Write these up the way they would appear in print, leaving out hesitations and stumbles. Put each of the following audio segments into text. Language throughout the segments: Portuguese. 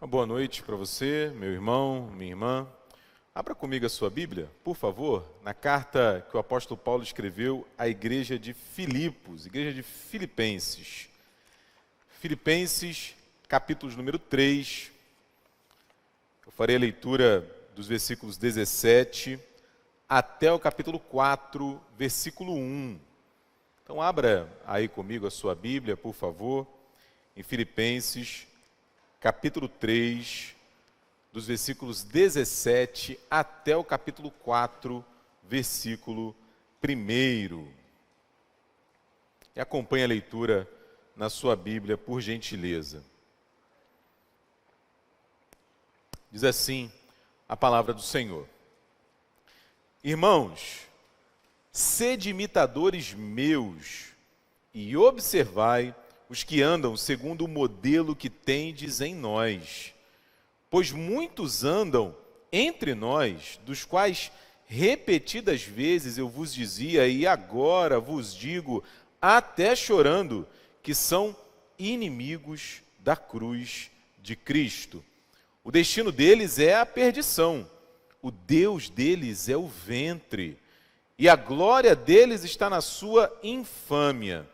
Uma boa noite para você, meu irmão, minha irmã. Abra comigo a sua Bíblia, por favor, na carta que o apóstolo Paulo escreveu à igreja de Filipos, igreja de Filipenses. Filipenses, capítulo número 3. Eu farei a leitura dos versículos 17 até o capítulo 4, versículo 1. Então abra aí comigo a sua Bíblia, por favor, em Filipenses, capítulo 3, dos versículos 17 até o capítulo 4, versículo 1. E acompanhe a leitura na sua Bíblia, por gentileza. Diz assim a palavra do Senhor: Irmãos, sede imitadores meus e observai os que andam segundo o modelo que tendes em nós. Pois muitos andam entre nós, dos quais repetidas vezes eu vos dizia, e agora vos digo, até chorando, que são inimigos da cruz de Cristo. O destino deles é a perdição, o Deus deles é o ventre, e a glória deles está na sua infâmia,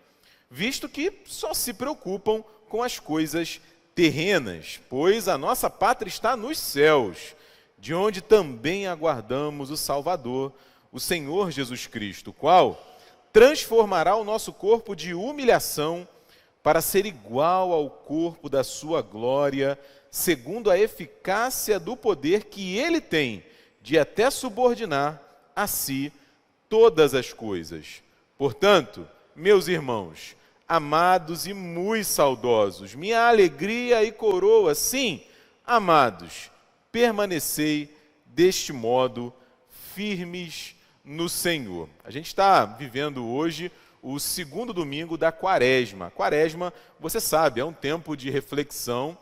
visto que só se preocupam com as coisas terrenas, pois a nossa pátria está nos céus, de onde também aguardamos o Salvador, o Senhor Jesus Cristo, o qual transformará o nosso corpo de humilhação para ser igual ao corpo da sua glória, segundo a eficácia do poder que ele tem de até subordinar a si todas as coisas. Portanto, meus irmãos, amados e muito saudosos, minha alegria e coroa, sim, amados, permanecei deste modo firmes no Senhor. A gente está vivendo hoje o segundo domingo da Quaresma. Quaresma, você sabe, é um tempo de reflexão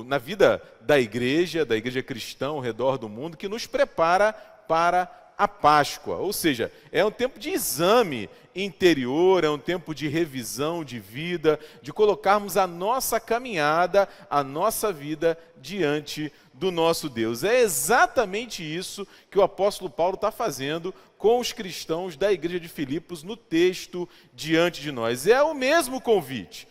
na vida da igreja cristã ao redor do mundo, que nos prepara para a Páscoa, ou seja, é um tempo de exame interior, é um tempo de revisão de vida, de colocarmos a nossa caminhada, a nossa vida diante do nosso Deus. É exatamente isso que o apóstolo Paulo está fazendo com os cristãos da igreja de Filipos no texto diante de nós. É o mesmo convite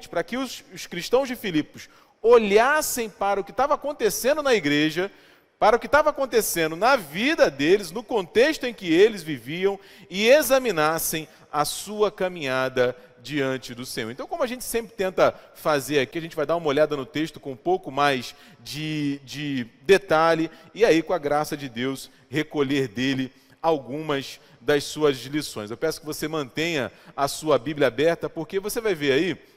para que os cristãos de Filipos olhassem para o que estava acontecendo na igreja, para o que estava acontecendo na vida deles, no contexto em que eles viviam, e examinassem a sua caminhada diante do Senhor. Então, como a gente sempre tenta fazer aqui, a gente vai dar uma olhada no texto com um pouco mais de detalhe, e aí, com a graça de Deus, recolher dele algumas das suas lições. Eu peço que você mantenha a sua Bíblia aberta, porque você vai ver aí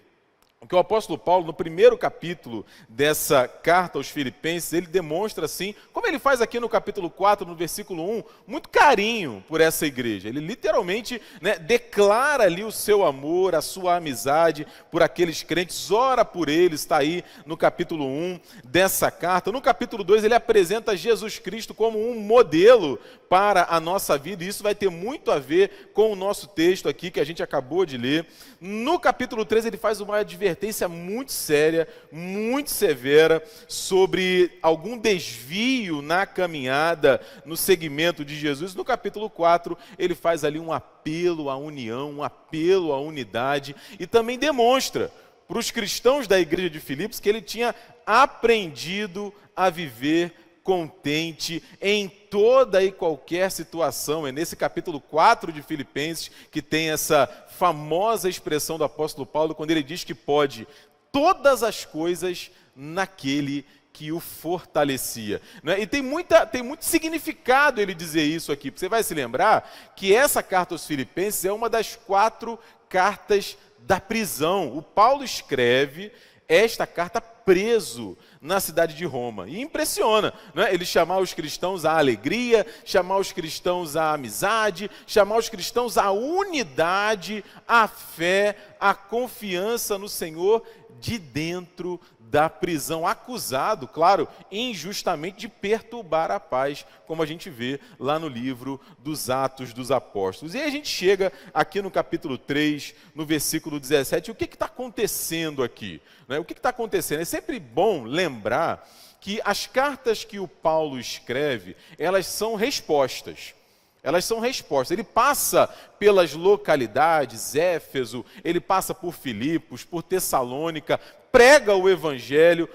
que o apóstolo Paulo, no primeiro capítulo dessa carta aos Filipenses, ele demonstra assim, como ele faz aqui no capítulo 4, no versículo 1, muito carinho por essa igreja. Ele literalmente declara ali o seu amor, a sua amizade por aqueles crentes, ora por eles, está aí no capítulo 1 dessa carta. No capítulo 2, ele apresenta Jesus Cristo como um modelo para a nossa vida, e isso vai ter muito a ver com o nosso texto aqui, que a gente acabou de ler. No capítulo 3, ele faz uma advertência muito séria, muito severa, sobre algum desvio na caminhada, no segmento de Jesus. No capítulo 4, ele faz ali um apelo à união, um apelo à unidade, e também demonstra para os cristãos da igreja de Filipos que ele tinha aprendido a viver contente em toda e qualquer situação. É nesse capítulo 4 de Filipenses que tem essa famosa expressão do apóstolo Paulo, quando ele diz que pode todas as coisas naquele que o fortalecia. E tem muito significado ele dizer isso aqui, porque você vai se lembrar que essa carta aos Filipenses é uma das 4 cartas da prisão. O Paulo escreve esta carta preso na cidade de Roma. E impressiona, ele chamar os cristãos à alegria, chamar os cristãos à amizade, chamar os cristãos à unidade, à fé, à confiança no Senhor de dentro da prisão, acusado, claro, injustamente de perturbar a paz, como a gente vê lá no livro dos Atos dos Apóstolos. E aí a gente chega aqui no capítulo 3, no versículo 17, o que está acontecendo aqui? Né? O que está acontecendo? É sempre bom lembrar que as cartas que o Paulo escreve, elas são respostas. Elas são respostas. Ele passa pelas localidades, Éfeso, ele passa por Filipos, por Tessalônica, prega o evangelho,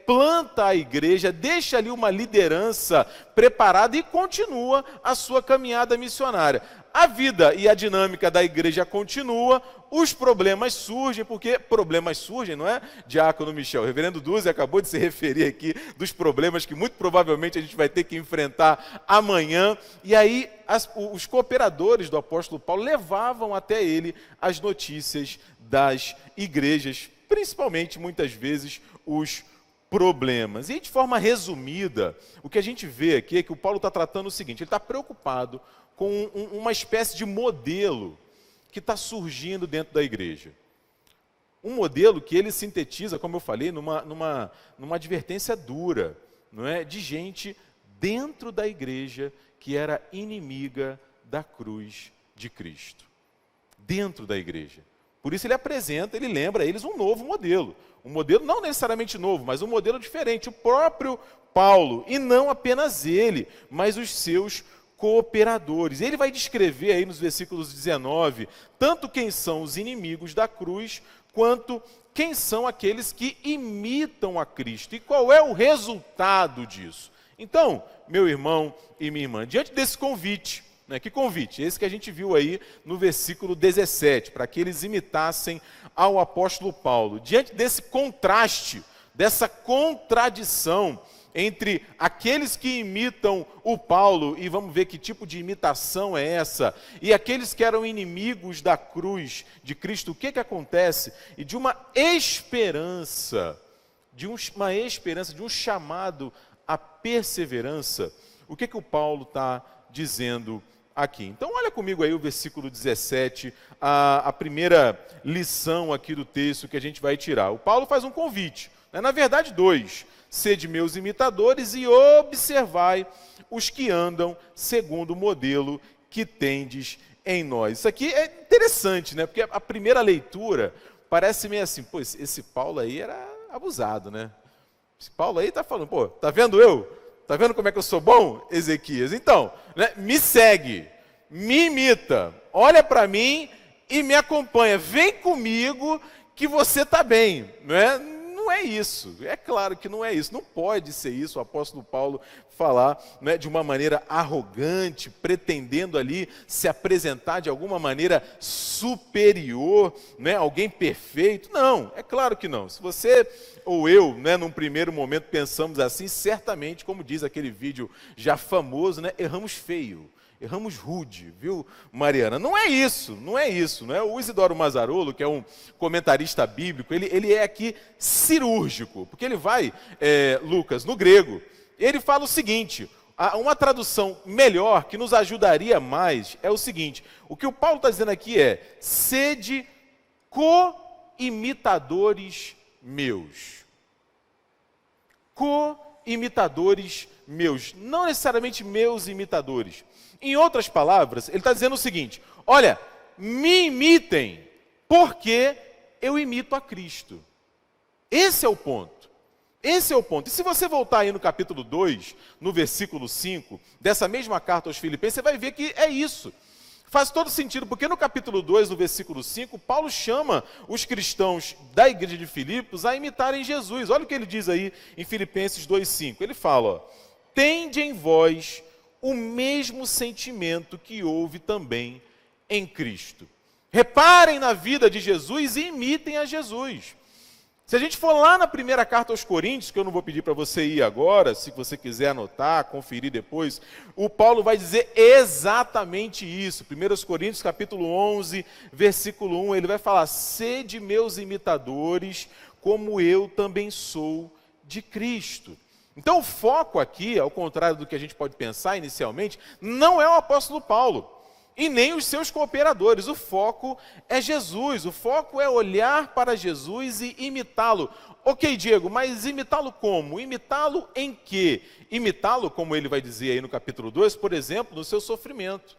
planta a igreja, deixa ali uma liderança preparada e continua a sua caminhada missionária. A vida e a dinâmica da igreja continua, os problemas surgem, porque problemas surgem, não é, Diácono Michel? O reverendo Duzi acabou de se referir aqui dos problemas que muito provavelmente a gente vai ter que enfrentar amanhã. E aí os cooperadores do apóstolo Paulo levavam até ele as notícias das igrejas, principalmente, muitas vezes, os problemas. E de forma resumida, o que a gente vê aqui é que o Paulo está tratando o seguinte: ele está preocupado com uma espécie de modelo que está surgindo dentro da igreja. Um modelo que ele sintetiza, como eu falei, numa advertência dura, não é? De gente dentro da igreja que era inimiga da cruz de Cristo. Dentro da igreja. Por isso ele apresenta, ele lembra a eles um novo modelo. Um modelo não necessariamente novo, mas um modelo diferente. O próprio Paulo, e não apenas ele, mas os seus cooperadores. Ele vai descrever aí nos versículos 19, tanto quem são os inimigos da cruz, quanto quem são aqueles que imitam a Cristo. E qual é o resultado disso? Então, meu irmão e minha irmã, diante desse convite, né, que convite? Esse que a gente viu aí no versículo 17, para que eles imitassem ao apóstolo Paulo. Diante desse contraste, dessa contradição entre aqueles que imitam o Paulo, e vamos ver que tipo de imitação é essa, e aqueles que eram inimigos da cruz de Cristo, o que acontece? E de uma esperança, de um chamado à perseverança, o que o Paulo está dizendo aqui? Então olha comigo aí o versículo 17, a primeira lição aqui do texto que a gente vai tirar. O Paulo faz um convite, né? Na verdade dois: sede meus imitadores e observai os que andam segundo o modelo que tendes em nós. Isso aqui é interessante, né? Porque a primeira leitura parece meio assim, pô, esse Paulo aí era abusado, né? Esse Paulo aí está falando, pô, tá vendo eu? Tá vendo como é que eu sou bom, Ezequias? Então, né, me segue, me imita, olha para mim e me acompanha. Vem comigo que você está bem, não é? Não é isso, é claro que não é isso, não pode ser isso, o apóstolo Paulo falar, né, de uma maneira arrogante, pretendendo ali se apresentar de alguma maneira superior, né, alguém perfeito. Não, é claro que não. Se você ou eu, né, num primeiro momento pensamos assim, certamente, como diz aquele vídeo já famoso, né, erramos feio. Erramos rude, viu, Mariana? Não é isso, não é isso. Não é? O Isidoro Mazarolo, que é um comentarista bíblico, ele é aqui cirúrgico, porque ele vai, Lucas, no grego, ele fala o seguinte, uma tradução melhor, que nos ajudaria mais, é o seguinte: o que o Paulo está dizendo aqui é: sede co-imitadores meus. Co-imitadores meus, não necessariamente meus imitadores. Em outras palavras, ele está dizendo o seguinte: olha, me imitem, porque eu imito a Cristo. Esse é o ponto. Esse é o ponto. E se você voltar aí no capítulo 2, no versículo 5, dessa mesma carta aos Filipenses, você vai ver que é isso. Faz todo sentido, porque no capítulo 2, no versículo 5, Paulo chama os cristãos da igreja de Filipos a imitarem Jesus. Olha o que ele diz aí em Filipenses 2,5. Ele fala, ó, tende em vós o mesmo sentimento que houve também em Cristo. Reparem na vida de Jesus e imitem a Jesus. Se a gente for lá na primeira carta aos Coríntios, que eu não vou pedir para você ir agora, se você quiser anotar, conferir depois, o Paulo vai dizer exatamente isso. 1 Coríntios capítulo 11, versículo 1, ele vai falar: sede meus imitadores, como eu também sou de Cristo. Então o foco aqui, ao contrário do que a gente pode pensar inicialmente, não é o apóstolo Paulo. e nem os seus cooperadores. O foco é Jesus, o foco é olhar para Jesus e imitá-lo. Ok, Diego, mas imitá-lo como? Imitá-lo em quê? Imitá-lo, como ele vai dizer aí no capítulo 2, por exemplo, no seu sofrimento.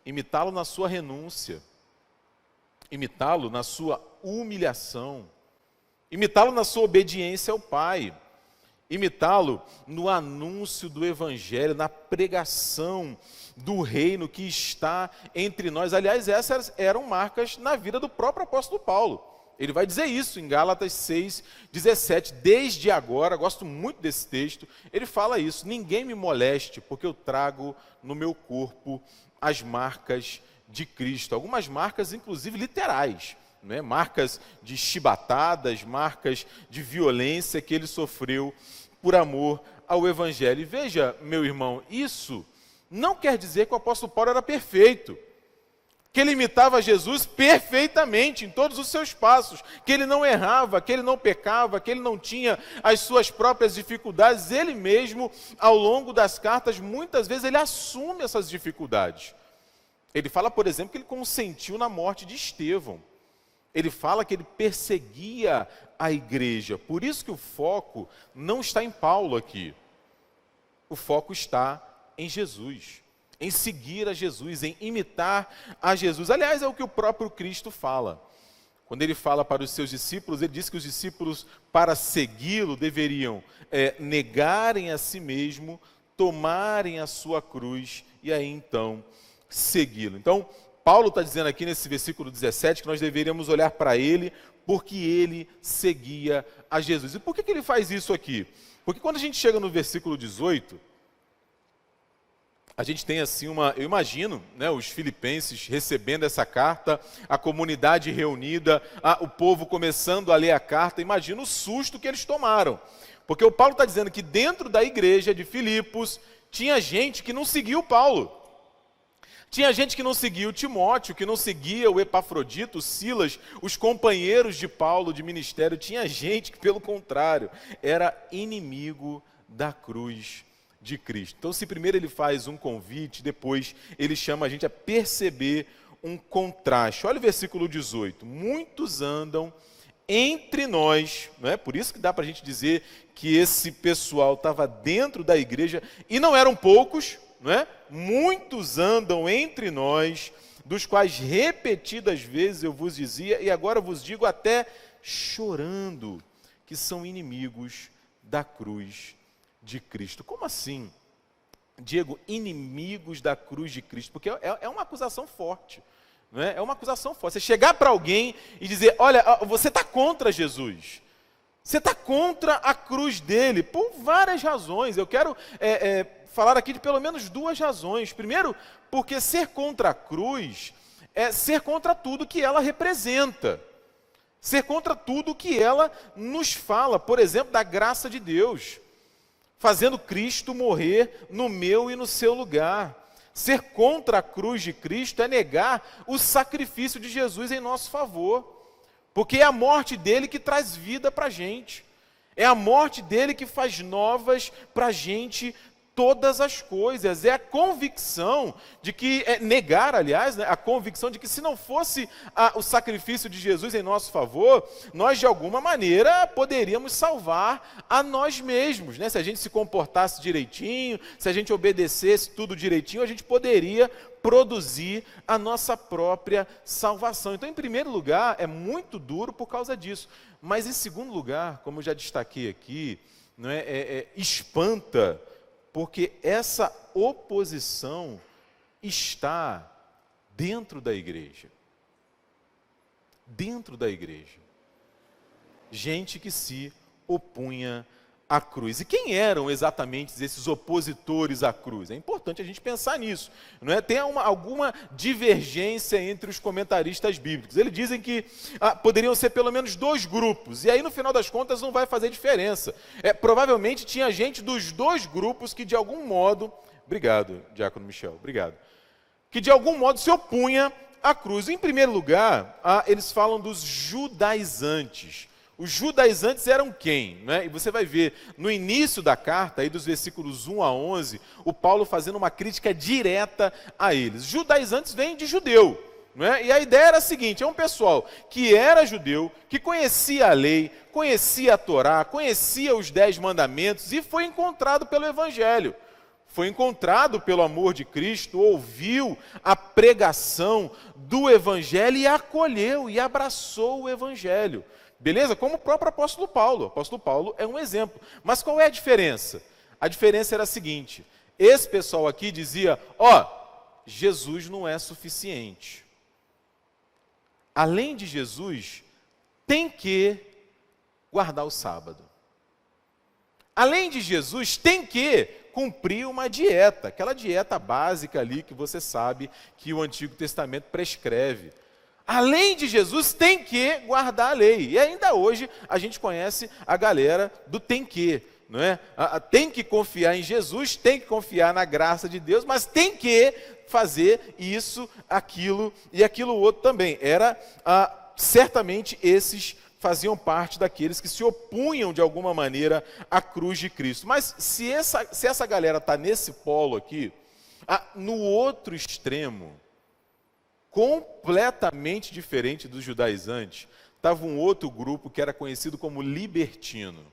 Imitá-lo na sua renúncia. Imitá-lo na sua humilhação. Imitá-lo na sua obediência ao Pai. Imitá-lo no anúncio do Evangelho, na pregação do reino que está entre nós. Aliás, essas eram marcas na vida do próprio apóstolo Paulo. Ele vai dizer isso em Gálatas 6:17. Desde agora, gosto muito desse texto, ele fala isso: ninguém me moleste, porque eu trago no meu corpo as marcas de Cristo. Algumas marcas, inclusive, literais. Né? Marcas de chibatadas, marcas de violência que ele sofreu por amor ao Evangelho. E veja, meu irmão, isso não quer dizer que o apóstolo Paulo era perfeito, que ele imitava Jesus perfeitamente em todos os seus passos, que ele não errava, que ele não pecava, que ele não tinha as suas próprias dificuldades. Ele mesmo, ao longo das cartas, muitas vezes ele assume essas dificuldades. Ele fala, por exemplo, que ele consentiu na morte de Estevão. Ele fala que ele perseguia a igreja. Por isso que o foco não está em Paulo aqui. O foco está em Jesus, em seguir a Jesus, em imitar a Jesus. Aliás, é o que o próprio Cristo fala. Quando ele fala para os seus discípulos, ele diz que os discípulos, para segui-lo, deveriam negarem a si mesmo, tomarem a sua cruz e aí então segui-lo. Então, Paulo está dizendo aqui nesse versículo 17 que nós deveríamos olhar para ele porque ele seguia a Jesus. E por que ele faz isso aqui? Porque quando a gente chega no versículo 18, a gente tem assim eu imagino, né, os filipenses recebendo essa carta, a comunidade reunida, o povo começando a ler a carta, imagina o susto que eles tomaram. Porque o Paulo está dizendo que dentro da igreja de Filipos tinha gente que não seguia o Paulo. Tinha gente que não seguia o Timóteo, que não seguia o Epafrodito, o Silas, os companheiros de Paulo de ministério. Tinha gente que, pelo contrário, era inimigo da cruz de Cristo. Então, se primeiro ele faz um convite, depois ele chama a gente a perceber um contraste. Olha o versículo 18. Muitos andam entre nós, não é? Por isso que dá para a gente dizer que esse pessoal estava dentro da igreja, e não eram poucos, não é? Muitos andam entre nós, dos quais repetidas vezes eu vos dizia, e agora vos digo até chorando, que são inimigos da cruz de Cristo. Como assim, Diego, inimigos da cruz de Cristo? Porque é uma acusação forte, não é? É uma acusação forte. Você chegar para alguém e dizer, olha, você está contra Jesus, você está contra a cruz dele, por várias razões. Eu quero falar aqui de pelo menos duas razões. Primeiro, porque ser contra a cruz é ser contra tudo que ela representa. Ser contra tudo que ela nos fala, por exemplo, da graça de Deus, fazendo Cristo morrer no meu e no seu lugar. Ser contra a cruz de Cristo é negar o sacrifício de Jesus em nosso favor, porque é a morte dele que traz vida para a gente. É a morte dele que faz novas para a gente todas as coisas. É a convicção de que, negar, aliás, né, a convicção de que se não fosse o sacrifício de Jesus em nosso favor, nós de alguma maneira poderíamos salvar a nós mesmos, né? Se a gente se comportasse direitinho, se a gente obedecesse tudo direitinho, a gente poderia produzir a nossa própria salvação. Então, em primeiro lugar, é muito duro por causa disso. Mas, em segundo lugar, como eu já destaquei aqui, não espanta, porque essa oposição está dentro da igreja. Dentro da igreja. Gente que se opunha à cruz. E quem eram exatamente esses opositores à cruz? É importante a gente pensar nisso. Não é? Tem alguma divergência entre os comentaristas bíblicos. Eles dizem que poderiam ser pelo menos dois grupos, e aí no final das contas não vai fazer diferença. Provavelmente tinha gente dos dois grupos que de algum modo, obrigado, Diácono Michel, obrigado, que de algum modo se opunha à cruz. Em primeiro lugar, eles falam dos judaizantes. Os judaizantes eram quem? Né? E você vai ver no início da carta, aí dos versículos 1 a 11, o Paulo fazendo uma crítica direta a eles. Judaizantes vêm de judeu. Né? E a ideia era a seguinte, é um pessoal que era judeu, que conhecia a lei, conhecia a Torá, conhecia os 10 mandamentos e foi encontrado pelo Evangelho. Foi encontrado pelo amor de Cristo, ouviu a pregação do Evangelho e acolheu e abraçou o Evangelho. Beleza? Como o próprio apóstolo Paulo. O apóstolo Paulo é um exemplo. Mas qual é a diferença? A diferença era a seguinte, esse pessoal aqui dizia, Jesus não é suficiente. Além de Jesus, tem que guardar o sábado. Além de Jesus, tem que cumprir uma dieta, aquela dieta básica ali que você sabe que o Antigo Testamento prescreve. Além de Jesus, tem que guardar a lei. E ainda hoje a gente conhece a galera do tem que, não é? Tem que confiar em Jesus, tem que confiar na graça de Deus, mas tem que fazer isso, aquilo e aquilo outro também. Certamente esses faziam parte daqueles que se opunham de alguma maneira à cruz de Cristo. Mas se essa galera está nesse polo aqui, no outro extremo, completamente diferente dos judaizantes, estava um outro grupo que era conhecido como libertino,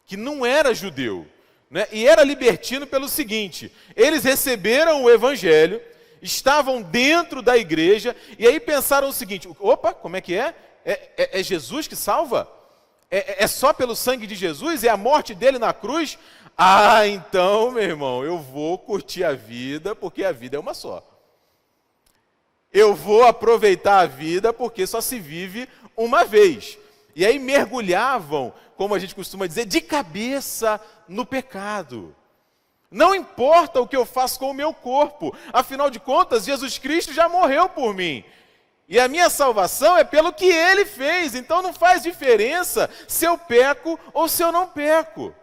que não era judeu, né? E era libertino pelo seguinte, eles receberam o Evangelho, estavam dentro da igreja, e aí pensaram o seguinte, opa, como é que é? É Jesus que salva? É só pelo sangue de Jesus? É a morte dele na cruz? Então, meu irmão, eu vou curtir a vida, porque a vida é uma só. Eu vou aproveitar a vida, porque só se vive uma vez. E aí mergulhavam, como a gente costuma dizer, de cabeça no pecado. Não importa o que eu faço com o meu corpo, afinal de contas, Jesus Cristo já morreu por mim. E a minha salvação é pelo que Ele fez, então não faz diferença se eu peco ou se eu não peco.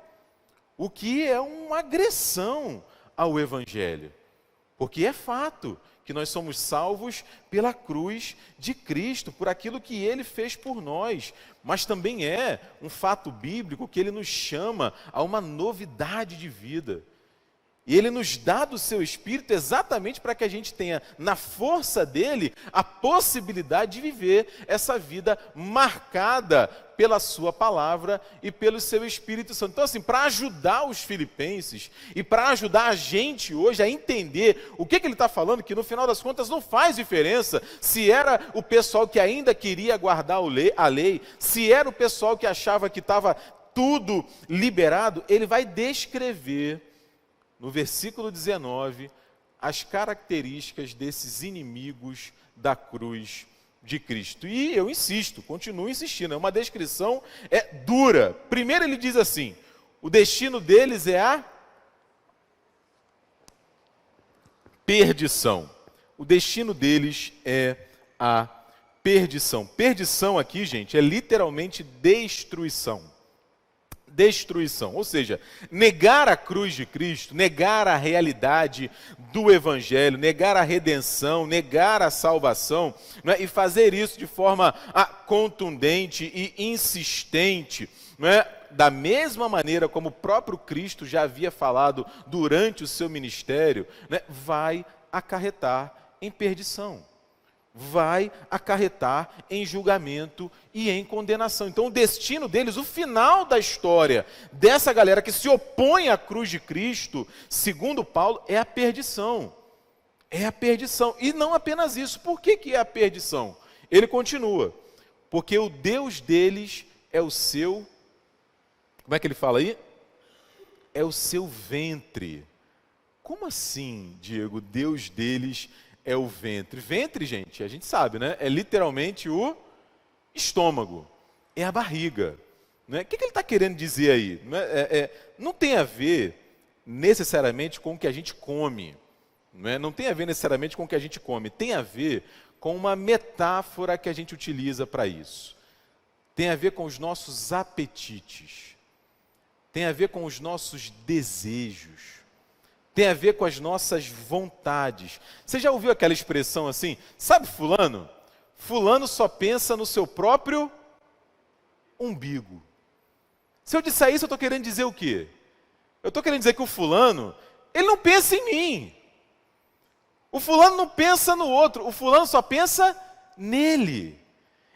O que é uma agressão ao Evangelho, porque é fato que nós somos salvos pela cruz de Cristo, por aquilo que Ele fez por nós, mas também é um fato bíblico que Ele nos chama a uma novidade de vida. E Ele nos dá do seu Espírito exatamente para que a gente tenha, na força dEle, a possibilidade de viver essa vida marcada pela sua palavra e pelo seu Espírito Santo. Então, assim, para ajudar os filipenses e para ajudar a gente hoje a entender o que ele está falando, que no final das contas não faz diferença se era o pessoal que ainda queria guardar a lei, se era o pessoal que achava que estava tudo liberado, ele vai descrever no versículo 19, as características desses inimigos da cruz de Cristo. E eu insisto, continuo insistindo, é uma descrição dura. Primeiro ele diz assim, o destino deles é a perdição. O destino deles é a perdição. Perdição aqui, gente, é literalmente destruição. Destruição, ou seja, negar a cruz de Cristo, negar a realidade do Evangelho, negar a redenção, negar a salvação, né, e fazer isso de forma contundente e insistente, né, da mesma maneira como o próprio Cristo já havia falado durante o seu ministério, né, vai acarretar em perdição. Vai acarretar em julgamento e em condenação. Então o destino deles, o final da história dessa galera que se opõe à cruz de Cristo, segundo Paulo, é a perdição. É a perdição. E não apenas isso. Por que é a perdição? Ele continua. Porque o Deus deles é o seu... Como é que ele fala aí? É o seu ventre. Como assim, Diego? Deus deles é o ventre. Ventre, gente, a gente sabe, né? É literalmente o estômago. É a barriga. Né? O que ele está querendo dizer aí? Não tem a ver necessariamente com o que a gente come. Não tem a ver necessariamente com o que a gente come. Tem a ver com uma metáfora que a gente utiliza para isso. Tem a ver com os nossos apetites. Tem a ver com os nossos desejos. Tem a ver com as nossas vontades. Você já ouviu aquela expressão assim? Sabe fulano? Fulano só pensa no seu próprio umbigo. Se eu disser isso, eu estou querendo dizer o quê? Eu estou querendo dizer que o fulano, ele não pensa em mim. O fulano não pensa no outro, o fulano só pensa nele.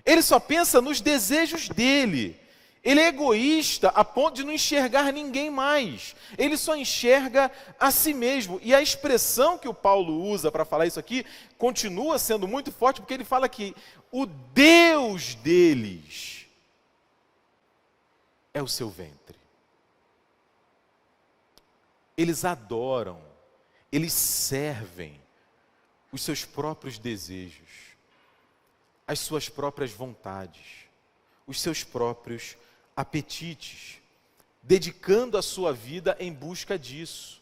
Ele só pensa nos desejos dele. Ele é egoísta a ponto de não enxergar ninguém mais. Ele só enxerga a si mesmo. E a expressão que o Paulo usa para falar isso aqui continua sendo muito forte, porque ele fala que o Deus deles é o seu ventre. Eles adoram, eles servem os seus próprios desejos, as suas próprias vontades, os seus próprios apetites, dedicando a sua vida em busca disso,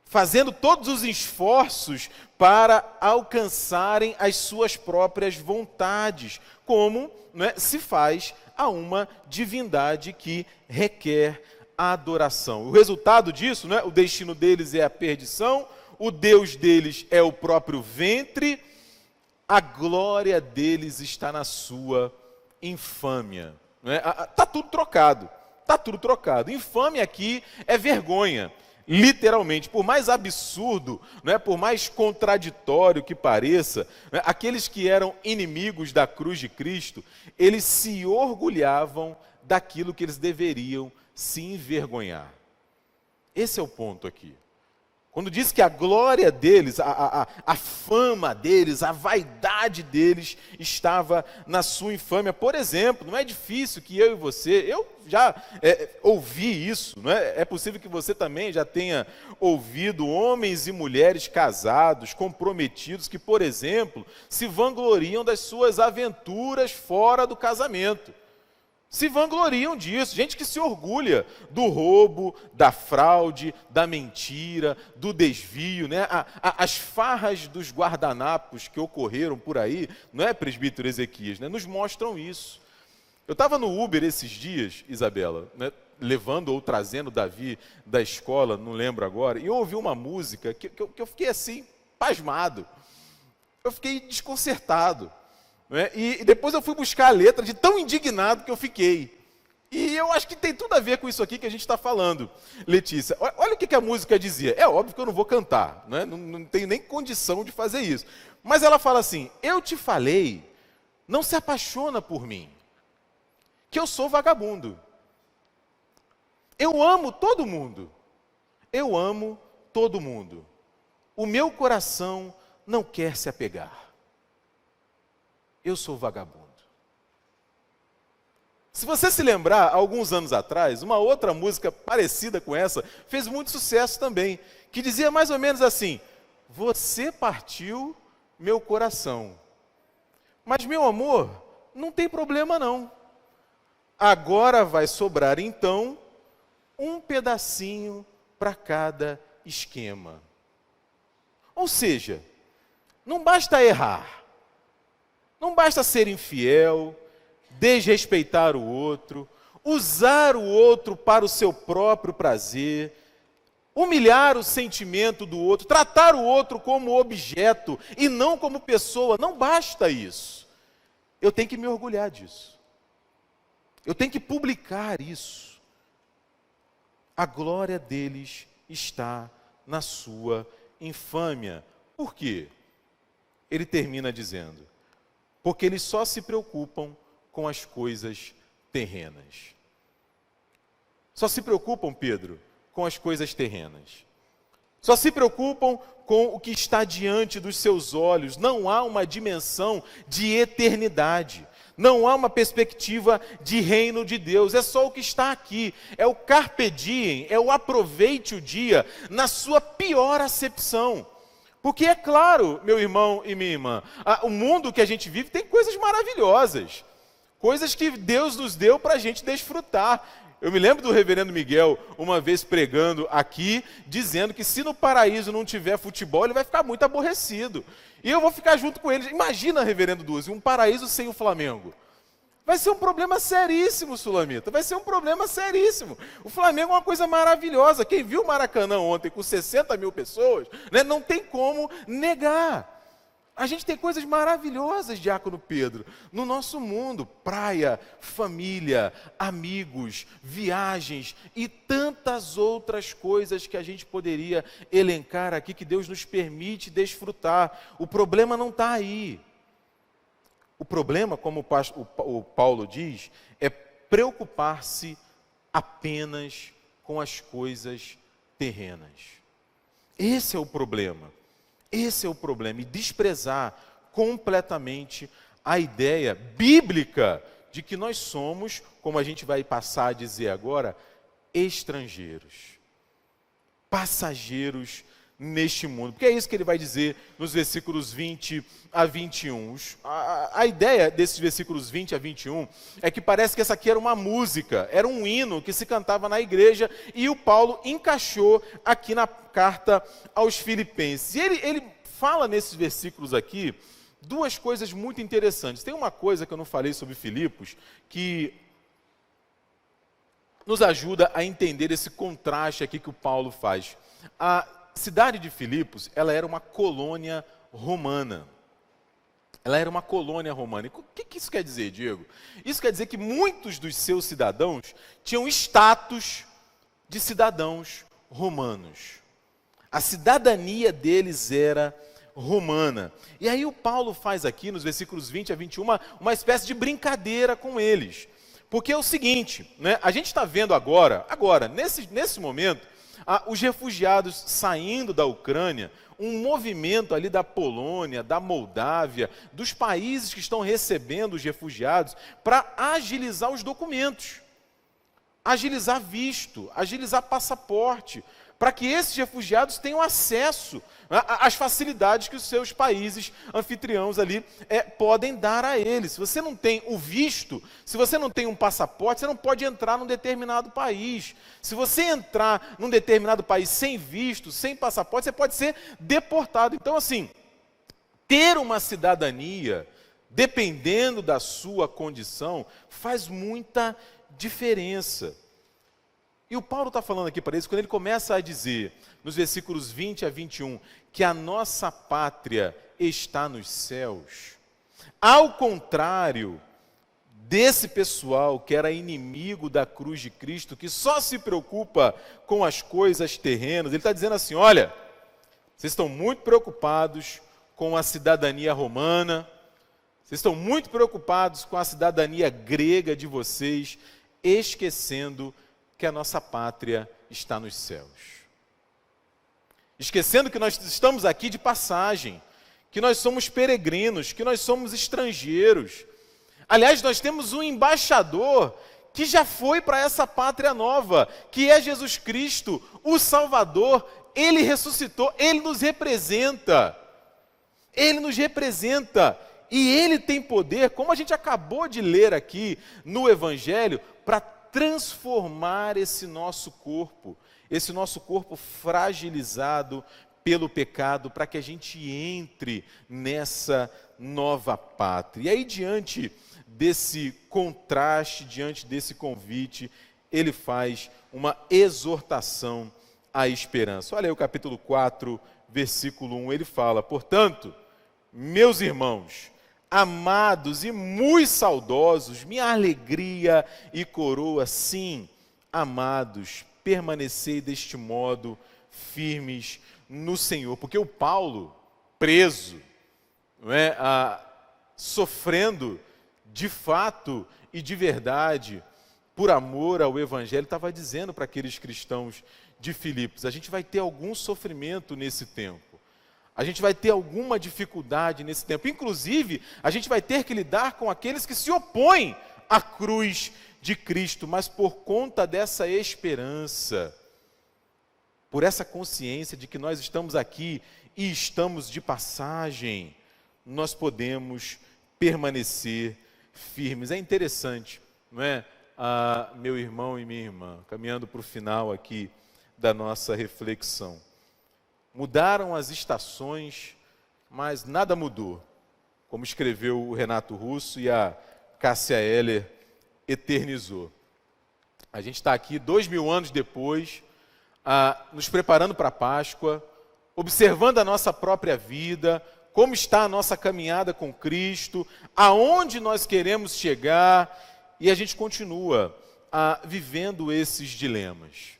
fazendo todos os esforços para alcançarem as suas próprias vontades, como se faz a uma divindade que requer a adoração. O resultado disso, o destino deles é a perdição, o Deus deles é o próprio ventre, a glória deles está na sua infâmia. Está tudo trocado, está tudo trocado. Infâmia aqui é vergonha, literalmente. Por mais absurdo, por mais contraditório que pareça, aqueles que eram inimigos da cruz de Cristo, eles se orgulhavam daquilo que eles deveriam se envergonhar. Esse é o ponto aqui. Quando diz que a glória deles, a fama deles, a vaidade deles estava na sua infâmia. Por exemplo, não é difícil que eu e você, eu já ouvi isso, é possível que você também já tenha ouvido homens e mulheres casados, comprometidos, que, por exemplo, se vangloriam das suas aventuras fora do casamento. Se vangloriam disso, gente que se orgulha do roubo, da fraude, da mentira, do desvio, as farras dos guardanapos que ocorreram por aí, presbítero Ezequias, nos mostram isso. Eu estava no Uber esses dias, Isabela, levando ou trazendo Davi da escola, não lembro agora, e eu ouvi uma música que eu fiquei assim, pasmado, eu fiquei desconcertado. E depois eu fui buscar a letra de tão indignado que eu fiquei. E eu acho que tem tudo a ver com isso aqui que a gente está falando, Letícia. Olha o que a música dizia. É óbvio que eu não vou cantar, não tenho nem condição de fazer isso. Mas ela fala assim: eu te falei, não se apaixona por mim, que eu sou vagabundo. Eu amo todo mundo. Eu amo todo mundo. O meu coração não quer se apegar. Eu sou vagabundo. Se você se lembrar, alguns anos atrás, uma outra música parecida com essa fez muito sucesso também, que dizia mais ou menos assim: você partiu meu coração, mas meu amor, não tem problema não. Agora vai sobrar então um pedacinho para cada esquema. Ou seja, não basta errar. Não basta ser infiel, desrespeitar o outro, usar o outro para o seu próprio prazer, humilhar o sentimento do outro, tratar o outro como objeto e não como pessoa. Não basta isso. Eu tenho que me orgulhar disso. Eu tenho que publicar isso. A glória deles está na sua infâmia. Por quê? Ele termina dizendo: porque eles só se preocupam com as coisas terrenas. Só se preocupam, Pedro, com as coisas terrenas. Só se preocupam com o que está diante dos seus olhos. Não há uma dimensão de eternidade. Não há uma perspectiva de reino de Deus. É só o que está aqui. É o carpe diem, é o aproveite o dia na sua pior acepção. Porque é claro, meu irmão e minha irmã, o mundo que a gente vive tem coisas maravilhosas, coisas que Deus nos deu para a gente desfrutar. Eu me lembro do reverendo Miguel, uma vez pregando aqui, dizendo que se no paraíso não tiver futebol, ele vai ficar muito aborrecido. E eu vou ficar junto com ele. Imagina, reverendo Duzi, um paraíso sem o Flamengo. Vai ser um problema seríssimo, Sulamita. Vai ser um problema seríssimo. O Flamengo é uma coisa maravilhosa. Quem viu o Maracanã ontem com 60 mil pessoas, não tem como negar. A gente tem coisas maravilhosas, diácono Pedro, no nosso mundo: praia, família, amigos, viagens e tantas outras coisas que a gente poderia elencar aqui, que Deus nos permite desfrutar. O problema não está aí. O problema, como o Paulo diz, é preocupar-se apenas com as coisas terrenas. Esse é o problema. Esse é o problema, e desprezar completamente a ideia bíblica de que nós somos, como a gente vai passar a dizer agora, estrangeiros, passageiros neste mundo. Porque é isso que ele vai dizer nos versículos 20 a 21. A ideia desses versículos 20 a 21 é que parece que essa aqui era uma música, era um hino que se cantava na igreja, e o Paulo encaixou aqui na carta aos Filipenses. E ele fala nesses versículos aqui duas coisas muito interessantes. Tem uma coisa que eu não falei sobre Filipos, que nos ajuda a entender esse contraste aqui que o Paulo faz. A cidade de Filipos, ela era uma colônia romana. Ela era uma colônia romana. E o que isso quer dizer, Diego? Isso quer dizer que muitos dos seus cidadãos tinham status de cidadãos romanos. A cidadania deles era romana. E aí o Paulo faz aqui, nos versículos 20 a 21, uma espécie de brincadeira com eles. Porque é o seguinte, né, a gente está vendo agora, nesse momento, os refugiados saindo da Ucrânia, um movimento ali da Polônia, da Moldávia, dos países que estão recebendo os refugiados, para agilizar os documentos, agilizar visto, agilizar passaporte, para que esses refugiados tenham acesso às facilidades que os seus países anfitriãos ali podem dar a eles. Se você não tem o visto, se você não tem um passaporte, você não pode entrar num determinado país. Se você entrar num determinado país sem visto, sem passaporte, você pode ser deportado. Então, assim, ter uma cidadania, dependendo da sua condição, faz muita diferença. E o Paulo está falando aqui para eles, quando ele começa a dizer, nos versículos 20 a 21, que a nossa pátria está nos céus, ao contrário desse pessoal que era inimigo da cruz de Cristo, que só se preocupa com as coisas terrenas, ele está dizendo assim: olha, vocês estão muito preocupados com a cidadania romana, vocês estão muito preocupados com a cidadania grega de vocês, esquecendo que a nossa pátria está nos céus. Esquecendo que nós estamos aqui de passagem, que nós somos peregrinos, que nós somos estrangeiros. Aliás, nós temos um embaixador que já foi para essa pátria nova, que é Jesus Cristo, o Salvador. Ele ressuscitou, Ele nos representa. Ele nos representa. E Ele tem poder, como a gente acabou de ler aqui no Evangelho, para transformar esse nosso corpo fragilizado pelo pecado, para que a gente entre nessa nova pátria. E aí, diante desse contraste, diante desse convite, ele faz uma exortação à esperança. Olha aí o capítulo 4, versículo 1, ele fala: portanto, meus irmãos, amados e muito saudosos, minha alegria e coroa, sim, amados, permanecei deste modo firmes no Senhor. Porque o Paulo, preso, sofrendo de fato e de verdade, por amor ao Evangelho, estava dizendo para aqueles cristãos de Filipos: a gente vai ter algum sofrimento nesse tempo. A gente vai ter alguma dificuldade nesse tempo. Inclusive, a gente vai ter que lidar com aqueles que se opõem à cruz de Cristo. Mas por conta dessa esperança, por essa consciência de que nós estamos aqui e estamos de passagem, nós podemos permanecer firmes. É interessante, não é? Meu irmão e minha irmã, caminhando para o final aqui da nossa reflexão. Mudaram as estações, mas nada mudou. Como escreveu o Renato Russo e a Cássia Eller eternizou. A gente está aqui 2000 anos depois, nos preparando para a Páscoa, observando a nossa própria vida, como está a nossa caminhada com Cristo, aonde nós queremos chegar, e a gente continua vivendo esses dilemas.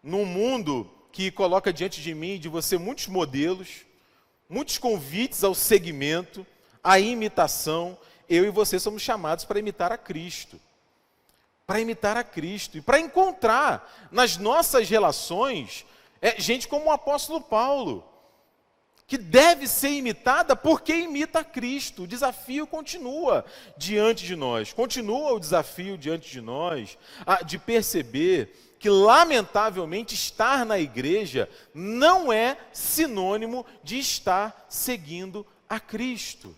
Num mundo que coloca diante de mim e de você muitos modelos, muitos convites ao seguimento, à imitação, eu e você somos chamados para imitar a Cristo. Para imitar a Cristo e para encontrar nas nossas relações gente como o apóstolo Paulo, que deve ser imitada porque imita a Cristo. O desafio continua diante de nós, continua o desafio diante de nós de perceber que, lamentavelmente, estar na igreja não é sinônimo de estar seguindo a Cristo.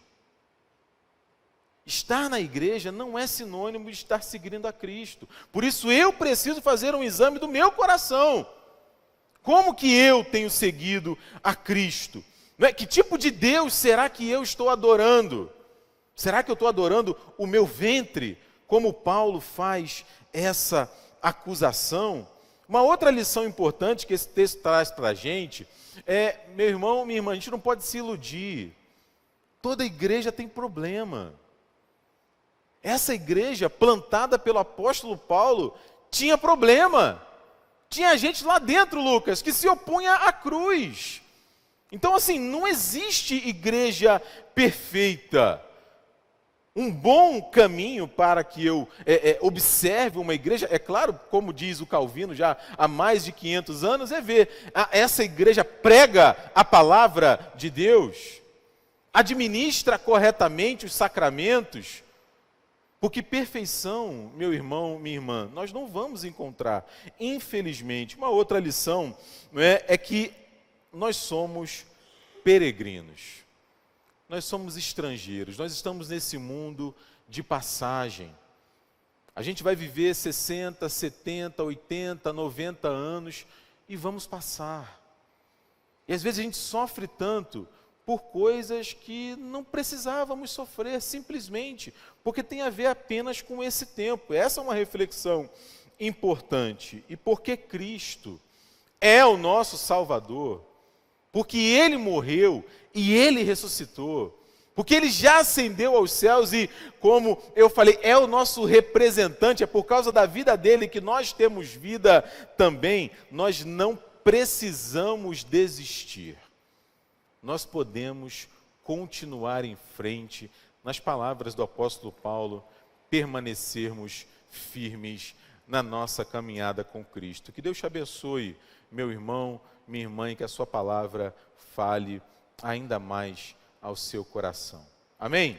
Estar na igreja não é sinônimo de estar seguindo a Cristo. Por isso eu preciso fazer um exame do meu coração. Como que eu tenho seguido a Cristo? Que tipo de Deus será que eu estou adorando? Será que eu estou adorando o meu ventre? Como Paulo faz essa acusação? Uma outra lição importante que esse texto traz para a gente meu irmão, minha irmã, a gente não pode se iludir. Toda igreja tem problema. Essa igreja plantada pelo apóstolo Paulo tinha problema. Tinha gente lá dentro, Lucas, que se opunha à cruz. Então, assim, não existe igreja perfeita. Um bom caminho para que eu observe uma igreja, é claro, como diz o Calvino já há mais de 500 anos, é ver essa igreja prega a palavra de Deus, administra corretamente os sacramentos, porque perfeição, meu irmão, minha irmã, nós não vamos encontrar. Infelizmente, uma outra lição é que nós somos peregrinos. Nós somos estrangeiros, nós estamos nesse mundo de passagem. A gente vai viver 60, 70, 80, 90 anos e vamos passar. E às vezes a gente sofre tanto por coisas que não precisávamos sofrer, simplesmente, porque tem a ver apenas com esse tempo. Essa é uma reflexão importante. E porque Cristo é o nosso Salvador, porque Ele morreu e Ele ressuscitou, porque Ele já ascendeu aos céus e, como eu falei, é o nosso representante, é por causa da vida dele que nós temos vida também, nós não precisamos desistir. Nós podemos continuar em frente, nas palavras do apóstolo Paulo, permanecermos firmes na nossa caminhada com Cristo. Que Deus te abençoe, meu irmão, minha irmã, e que a sua palavra fale ainda mais ao seu coração. Amém?